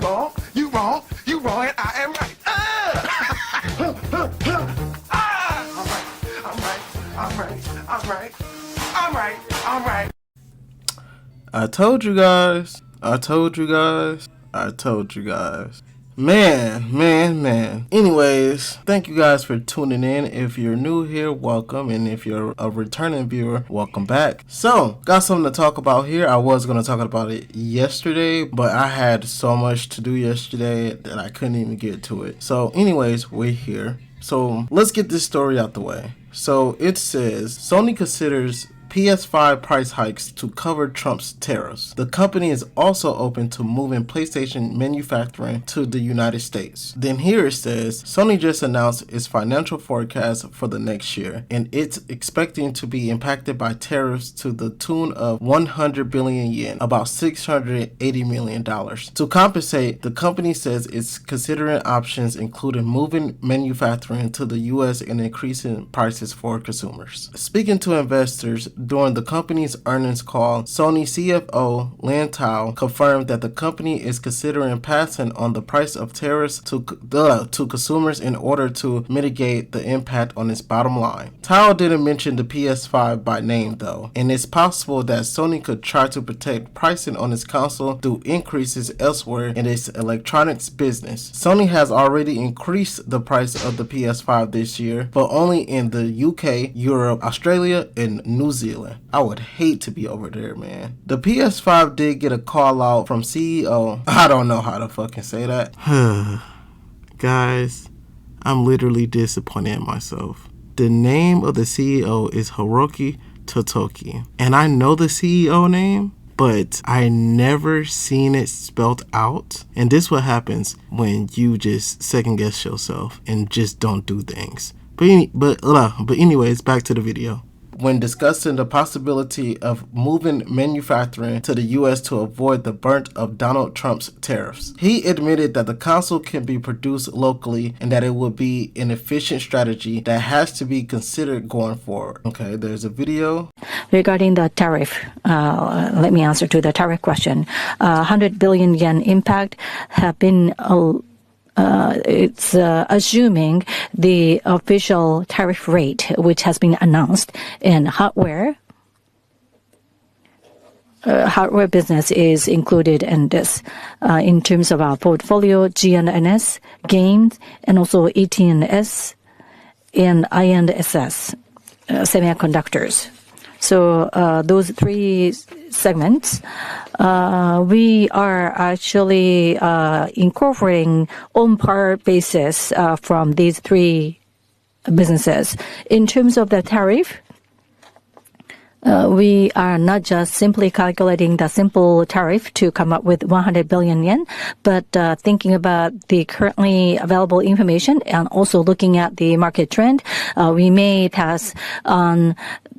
wrong, you wrong, you wrong, and I am right. I'm right. I told you guys. Man. Anyways, thank you guys for tuning in. If you're new here, welcome. And if you're a returning viewer, welcome back. So, got something to talk about here. I was going to talk about it yesterday, but I had so much to do yesterday that I couldn't even get to it. So, anyways, we're here. So, let's get this story out the way. So, it says, Sony considers PS5 price hikes to cover Trump's tariffs. The company is also open to moving PlayStation manufacturing to the United States. Then here it says, Sony just announced its financial forecast for the next year, and it's expecting to be impacted by tariffs to the tune of 100 billion yen, about $680 million. To compensate, the company says it's considering options including moving manufacturing to the US and increasing prices for consumers. Speaking to investors, during the company's earnings call, Sony CFO Lin Tao confirmed that the company is considering passing on the price of tariffs to consumers in order to mitigate the impact on its bottom line. Tao didn't mention the PS5 by name though, and it's possible that Sony could try to protect pricing on its console through increases elsewhere in its electronics business. Sony has already increased the price of the PS5 this year, but only in the UK, Europe, Australia, and New Zealand. I would hate to be over there, man. The PS5 did get a call out from CEO. I don't know how to fucking say that. Guys, I'm literally disappointed in myself. The name of the CEO is Hiroki Totoki. And I know the CEO name, but I never seen it spelled out. And this what happens when you just second guess yourself and just don't do things. But anyways, back to the video. When discussing the possibility of moving manufacturing to the U.S. to avoid the brunt of Donald Trump's tariffs, he admitted that the console can be produced locally and that it would be an efficient strategy that has to be considered going forward. Okay, there's a video. Regarding the tariff, let me answer to the tariff question. 100 billion yen impact have been it's assuming the official tariff rate, which has been announced in hardware. Hardware business is included in this. In terms of our portfolio, GNS, games, and also ETNS and INSS, semiconductors. So those three segments, we are actually incorporating on par basis from these three businesses. In terms of the tariff, we are not just simply calculating the simple tariff to come up with 100 billion yen, but thinking about the currently available information and also looking at the market trend, we may pass on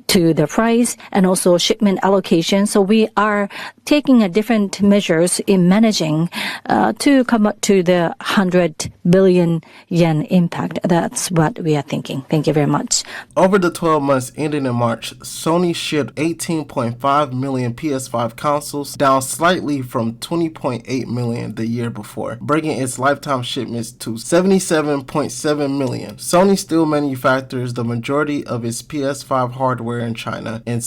to the price and also shipment allocation. So we are taking a different measures in managing to come up to the 100 billion yen impact. That's what we are thinking. Thank you very much. Over the 12 months ending in March, Sony shipped 18.5 million PS5 consoles, down slightly from 20.8 million the year before, bringing its lifetime shipments to 77.7 million. Sony still manufactures the majority of its PS5 hardware in China, and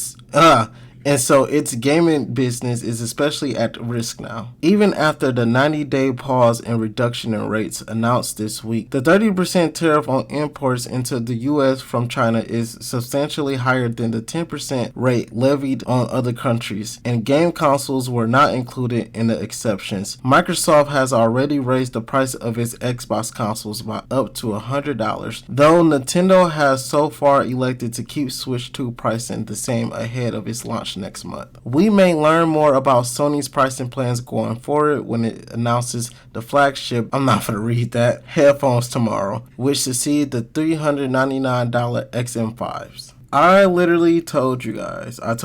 so its gaming business is especially at risk now. Even after the 90-day pause and reduction in rates announced this week, the 30% tariff on imports into the U.S. from China is substantially higher than the 10% rate levied on other countries, and game consoles were not included in the exceptions. Microsoft has already raised the price of its Xbox consoles by up to $100, though Nintendo has so far elected to keep Switch 2 pricing the same ahead of its launch next month. We may learn more about Sony's pricing plans going forward when it announces the flagship, I'm not going to read that, headphones tomorrow, which succeed the $399 XM5s. I literally told you guys. Been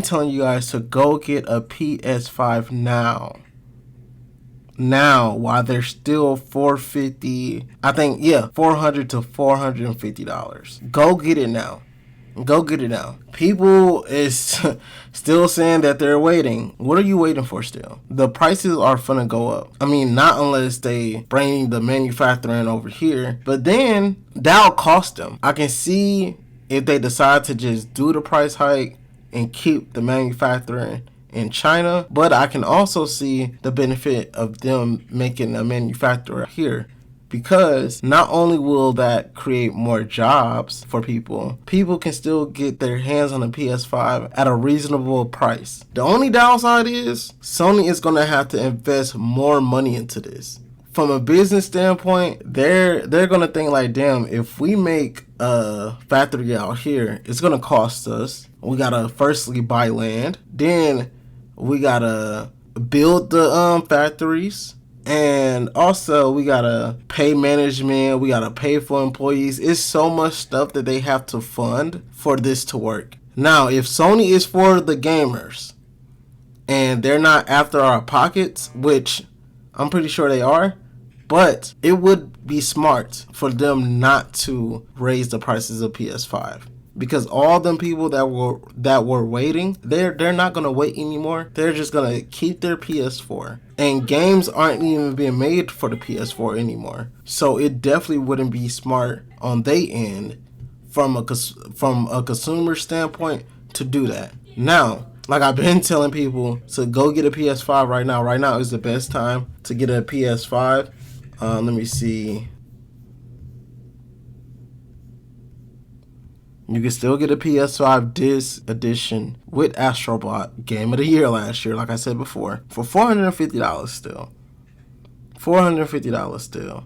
telling you guys to go get a PS5 now. While they're still $450, I think, $400 to $450. Go get it now. Go get it now. People is still saying that they're waiting. What are you waiting for still? The prices are finna go up. I mean, not unless they bring the manufacturing over here, but then that'll cost them. I can see if they decide to just do the price hike and keep the manufacturing in China, but I can also see the benefit of them making a manufacturer here. Because not only will that create more jobs for people, people can still get their hands on a PS5 at a reasonable price. The only downside is Sony is going to have to invest more money into this. From a business standpoint, they're going to think like, damn, if we make a factory out here, it's going to cost us. We got to firstly buy land. Then we got to build the factories. And also, we gotta pay management, we gotta pay for employees. It's so much stuff that they have to fund for this to work. Now, if Sony is for the gamers and they're not after our pockets, which I'm pretty sure they are, but it would be smart for them not to raise the prices of PS5. Because all them people that were waiting, they're not gonna wait anymore. They're just gonna keep their PS4, and games aren't even being made for the PS4 anymore. So it definitely wouldn't be smart on their end, from a consumer standpoint, to do that. Now, like I've been telling people to go get a PS5 right now. Right now is the best time to get a PS5. Let me see. You can still get a PS5 Disc Edition with Astrobot, Game of the Year last year, like I said before, for $450 still. $450 still.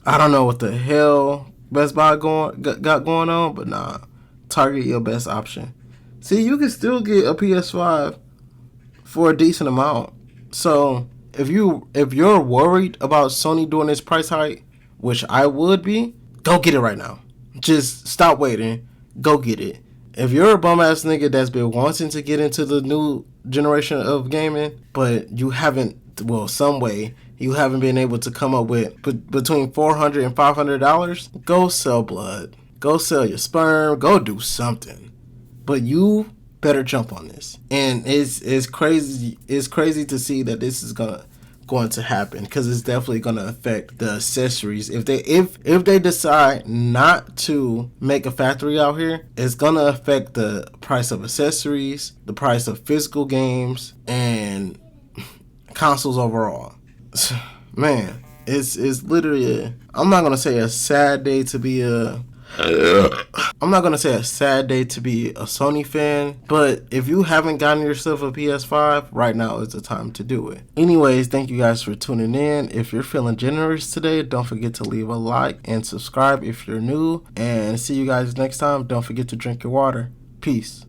I don't know what the hell Best Buy got going on, but nah. Target your best option. See, you can still get a PS5 for a decent amount. So if you're worried about Sony doing this price hike, which I would be, go get it right now. Just stop waiting. Go get it. If you're a bum ass nigga that's been wanting to get into the new generation of gaming, but you haven't, well, some way you haven't been able to come up with between $400 and $500, go sell blood. Go sell your sperm. Go do something. But you better jump on this. And it's crazy. It's crazy to see that this is going to happen, because it's definitely going to affect the accessories. If they decide not to make a factory out here, it's going to affect the price of accessories, the price of physical games, and consoles overall. Man, it's literally I'm not going to say a sad day to be a Sony fan, but if you haven't gotten yourself a PS5, right now is the time to do it. Anyways, thank you guys for tuning in. If you're feeling generous today, don't forget to leave a like and subscribe if you're new. And see you guys next time. Don't forget to drink your water. Peace.